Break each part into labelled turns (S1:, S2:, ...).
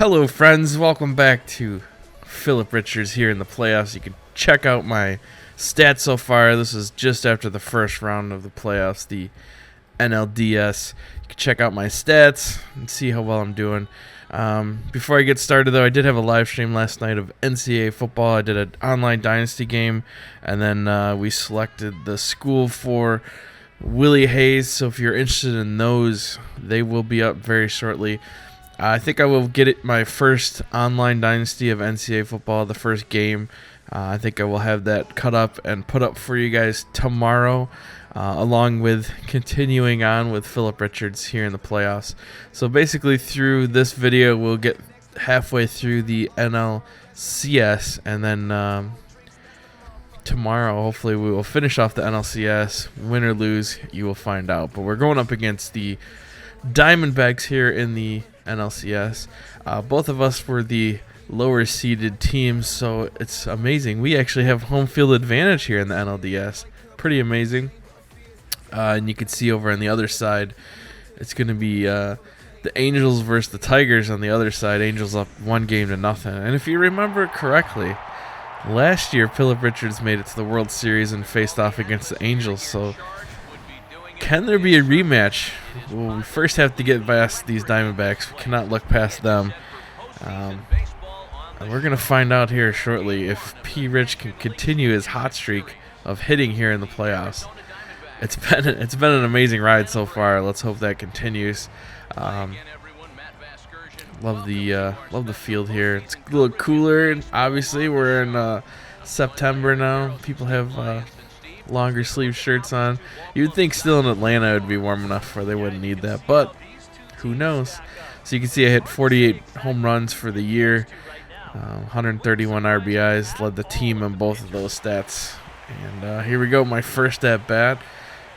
S1: Hello friends, welcome back to Phillip Richards here in the playoffs. You can check out my stats so far. This is just after the first round of the playoffs, the NLCS. You can check out my stats and see how well I'm doing. Before I get started though, I did have a live stream last night of NCAA football. I did an online dynasty game, and then we selected the school for Willie Hayes. So if you're interested in those, they will be up very shortly. I think I will get my first online dynasty of NCAA football, the first game. I think I will have that cut up and put up for you guys tomorrow, along with continuing on with Phillip Richards here in the playoffs. So basically through this video, we'll get halfway through the NLCS, and then tomorrow, hopefully, we will finish off the NLCS. Win or lose, you will find out. But we're going up against the Diamondbacks here in the NLCS. Both of us were the lower seeded teams, so it's amazing. We actually have home field advantage here in the NLDS. Pretty amazing. And you can see over on the other side, it's going to be the Angels versus the Tigers on the other side. Angels up 1-0. And if you remember correctly, last year Phillip Richards made it to the World Series and faced off against the Angels. So can there be a rematch? Well, we first have to get past these Diamondbacks. We cannot look past them. And we're going to find out here shortly if P. Rich can continue his hot streak of hitting here in the playoffs. It's been an amazing ride so far. Let's hope that continues. Love the field here. It's a little cooler. Obviously, we're in September now. People have longer sleeve shirts on. You'd think still in Atlanta it would be warm enough where they wouldn't need that, but who knows. So you can see I hit 48 home runs for the year, 131 RBIs, led the team in both of those stats. And here we go, my first at bat.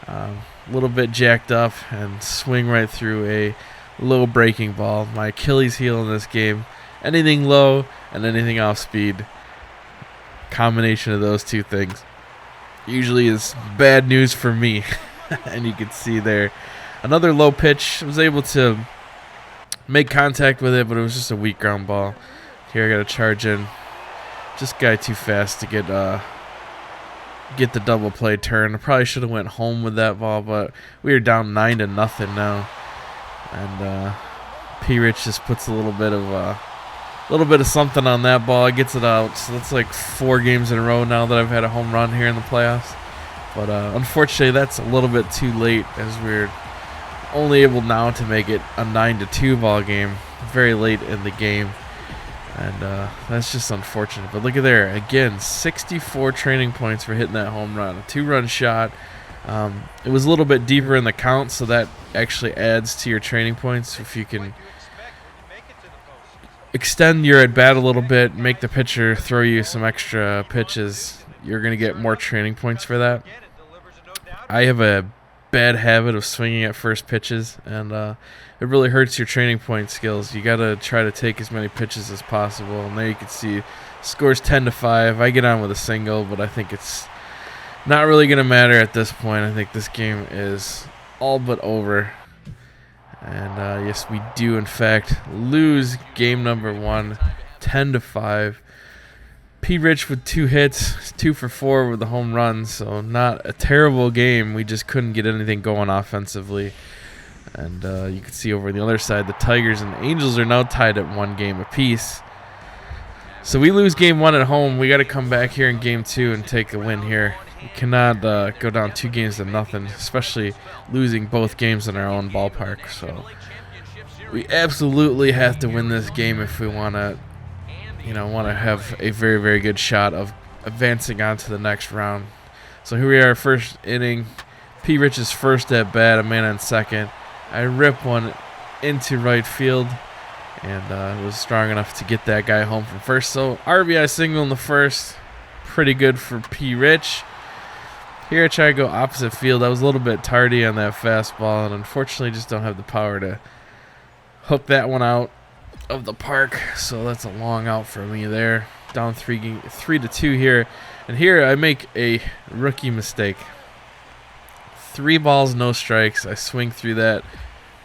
S1: A little bit jacked up and swing right through a low breaking ball. My Achilles heel in this game. Anything low and anything off speed. Combination of those two things usually is bad news for me. And you can see there another low pitch. I was able to make contact with it, but it was just a weak ground ball. Here I got to charge in. Just guy too fast to get the double play turn. I probably should have went home with that ball, but we are down 9-0 now. And P. Rich just puts a little bit of something on that ball. It gets it out. So that's like 4 games in a row now that I've had a home run here in the playoffs. But unfortunately, that's a little bit too late, as we're only able now to make it a 9-2 ball game very late in the game. And that's just unfortunate. But look at there. Again, 64 training points for hitting that home run. A 2-run shot. It was a little bit deeper in the count, so that actually adds to your training points. If you can extend your at-bat a little bit, make the pitcher throw you some extra pitches, you're going to get more training points for that. I have a bad habit of swinging at first pitches, and it really hurts your training point skills. You got to try to take as many pitches as possible. And there you can see scores 10-5. I get on with a single, but I think it's not really going to matter at this point. I think this game is all but over. And yes, we do in fact lose game number 1, 10-5. P. Rich with 2 hits, 2 for 4 with the home run, so not a terrible game. We just couldn't get anything going offensively. And you can see over on the other side, the Tigers and the Angels are now tied at 1 game apiece. So we lose game 1 at home. We got to come back here in game 2 and take a win here. We cannot go down 2-0, especially losing both games in our own ballpark. So we absolutely have to win this game if we want to have a very, very good shot of advancing on to the next round. So here we are, first inning. P. Rich's first at bat, a man on second. I rip one into right field, and it was strong enough to get that guy home from first. So RBI single in the first, pretty good for P. Rich. Here I try to go opposite field. I was a little bit tardy on that fastball, and unfortunately just don't have the power to hook that one out of the park. So that's a long out for me there. Down 3-2 here. And here I make a rookie mistake. 3 balls, no strikes. I swing through that.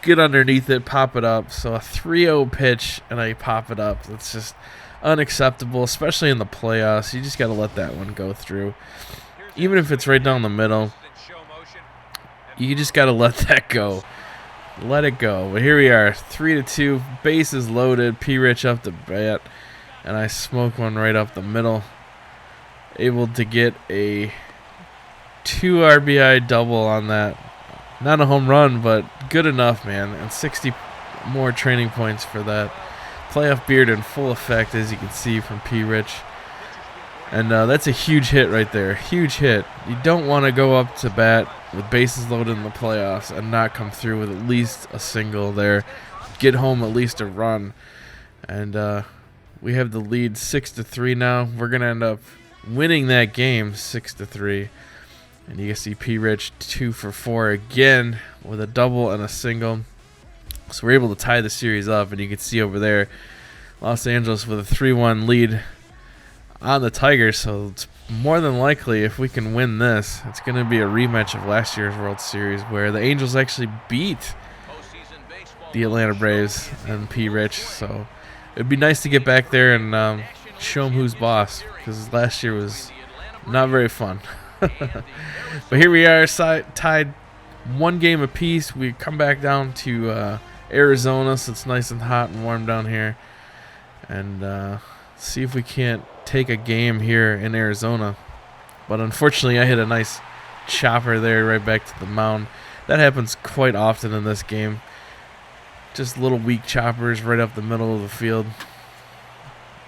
S1: get underneath it, pop it up. So a 3-0 pitch, and I pop it up. That's just unacceptable, especially in the playoffs. You just got to let that one go through. Even if it's right down the middle, you just got to let that go. Let it go. But here we are, 3-2, bases loaded, P. Rich up the bat, and I smoke one right up the middle. Able to get a 2 RBI double on that. Not a home run, but good enough, man. And 60 more training points for that. Playoff beard in full effect, as you can see from P. Rich. And that's a huge hit right there. Huge hit. You don't want to go up to bat with bases loaded in the playoffs and not come through with at least a single there. Get home at least a run. And we have the lead 6-3 now. We're going to end up winning that game 6-3. And you can see P. Rich 2 for 4 again with a double and a single. So we're able to tie the series up. And you can see over there, Los Angeles with a 3-1 lead on the Tigers. So it's more than likely, if we can win this, it's going to be a rematch of last year's World Series where the Angels actually beat the Atlanta Braves and P. Rich. So it'd be nice to get back there and show them who's boss, because last year was not very fun. But here we are, tied 1 game apiece. We come back down to Arizona, so it's nice and hot and warm down here, and see if we can't take a game here in Arizona. But unfortunately, I hit a nice chopper there right back to the mound. That happens quite often in this game. Just little weak choppers right up the middle of the field,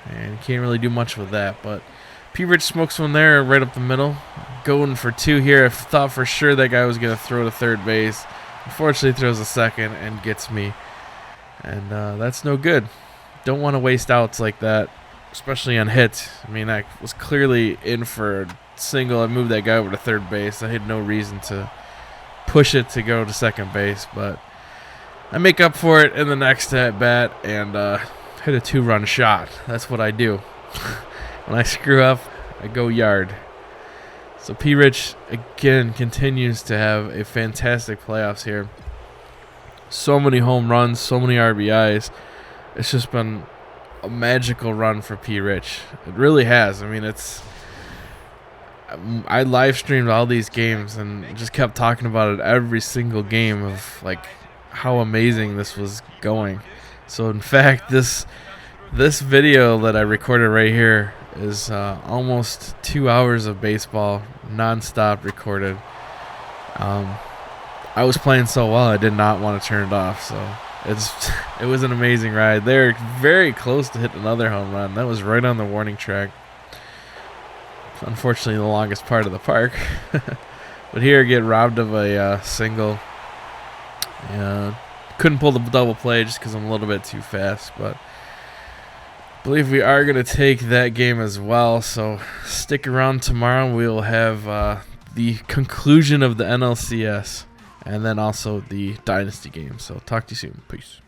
S1: and you can't really do much with that. But P. Rich smokes one there right up the middle. Going for 2 here. I thought for sure that guy was going to throw to third base. Unfortunately, throws a second and gets me. And that's no good. Don't want to waste outs like that, especially on hits. I mean, I was clearly in for a single. I moved that guy over to third base. I had no reason to push it to go to second base, but I make up for it in the next at bat and hit a 2-run shot. That's what I do. When I screw up, I go yard. So P. Rich, again, continues to have a fantastic playoffs here. So many home runs, so many RBIs. It's just been a magical run for P. Rich. It really has. I mean, I live streamed all these games and just kept talking about it every single game of like how amazing this was going. So in fact, this video that I recorded right here is almost 2 hours of baseball non-stop recorded. I was playing so well I did not want to turn it off, so it was an amazing ride. They're very close to hitting another home run. That was right on the warning track. Unfortunately, the longest part of the park. But here, get robbed of a single. Couldn't pull the double play just because I'm a little bit too fast, but I believe we are going to take that game as well. So stick around tomorrow. We'll have the conclusion of the NLCS and then also the Dynasty game. So talk to you soon. Peace.